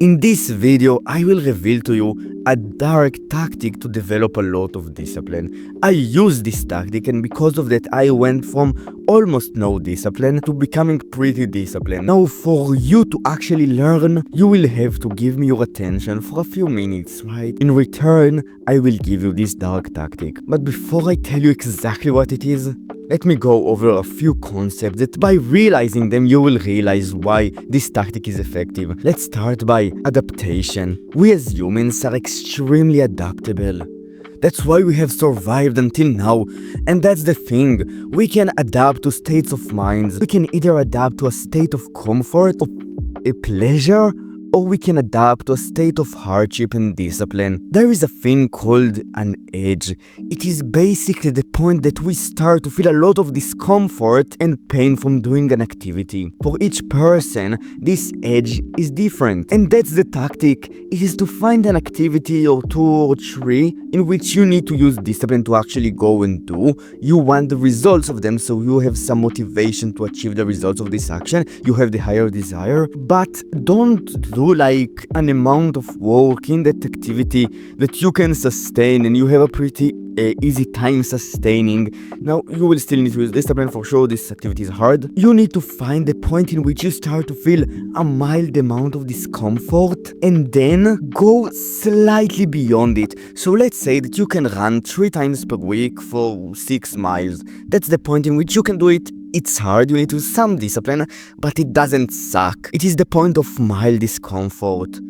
In this video, I will reveal to you a dark tactic to develop a lot of discipline. I use this tactic, and because of that I went from almost no discipline to becoming pretty disciplined. Now for you to actually learn, you will have to give me your attention for a few minutes, right? In return, I will give you this dark tactic. But before I tell you exactly what it is, let me go over a few concepts that by realizing them you will realize why this tactic is effective. Let's start by adaptation. We as humans are extremely adaptable. That's why we have survived until now. And that's the thing. We can adapt to states of mind. We can either adapt to a state of comfort, of a pleasure, or we can adapt to a state of hardship and discipline. There is a thing called an edge. It is basically the point that we start to feel a lot of discomfort and pain from doing an activity. For each person, this edge is different. And that's the tactic. It is to find an activity or two or three in which you need to use discipline to actually go and do. You want the results of them, so you have some motivation to achieve the results of this action. You have the higher desire, but don't do like an amount of work in that activity that you can sustain and you have a pretty easy time sustaining. Now you will still need to use discipline for sure. This activity is hard. You need to find the point in which you start to feel a mild amount of discomfort and then go slightly beyond it. So let's say that you can run 3 times per week for 6 miles. That's the point in which you can do it. It's hard, you need to use some discipline, but it doesn't suck. It is the point of mild discomfort.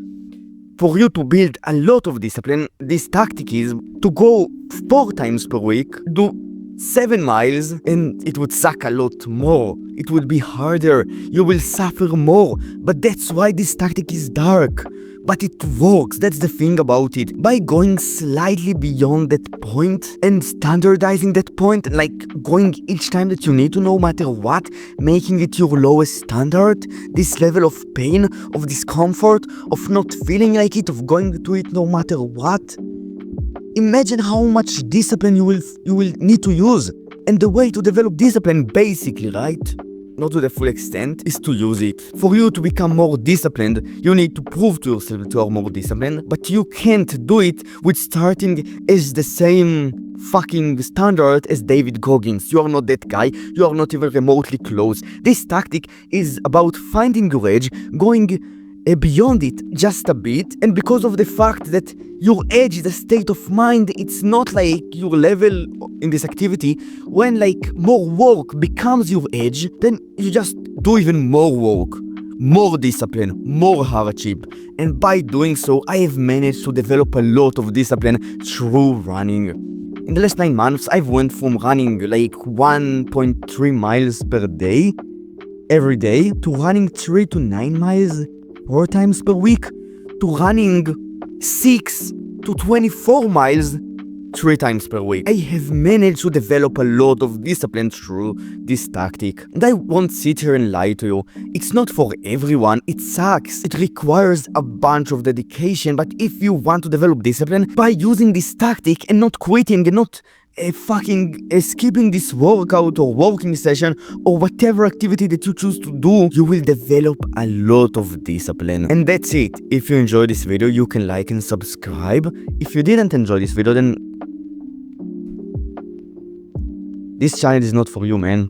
For you to build a lot of discipline, this tactic is to go 4 times per week, do 7 miles, and it would suck a lot more. It would be harder, you will suffer more, but that's why this tactic is dark. But it works, that's the thing about it. By going slightly beyond that point and standardizing that point, like going each time that you need to, no matter what, making it your lowest standard, this level of pain, of discomfort, of not feeling like it, of going to it no matter what. Imagine how much discipline you will need to use. And the way to develop discipline, basically, right? Not to the full extent, is to use it. For you to become more disciplined, you need to prove to yourself that you are more disciplined, but you can't do it with starting as the same fucking standard as David Goggins. You are not that guy, you are not even remotely close. This tactic is about finding your edge, going beyond it just a bit, and because of the fact that your edge is a state of mind, it's not like your level in this activity. When like more work becomes your edge, then you just do even more work, more discipline, more hardship. And by doing so, I have managed to develop a lot of discipline through running. In the last 9 months, I've went from running like 1.3 miles per day, every day, to running 3 to 9 miles 4 times per week, to running 6 to 24 miles 3 times per week. I have managed to develop a lot of discipline through this tactic. And I won't sit here and lie to you. It's not for everyone. It sucks. It requires a bunch of dedication. But if you want to develop discipline by using this tactic and not quitting and not skipping this workout or walking session or whatever activity that you choose to do, you will develop a lot of discipline. And that's it. If you enjoyed this video, you can like and subscribe. If you didn't enjoy this video, then this channel is not for you, man.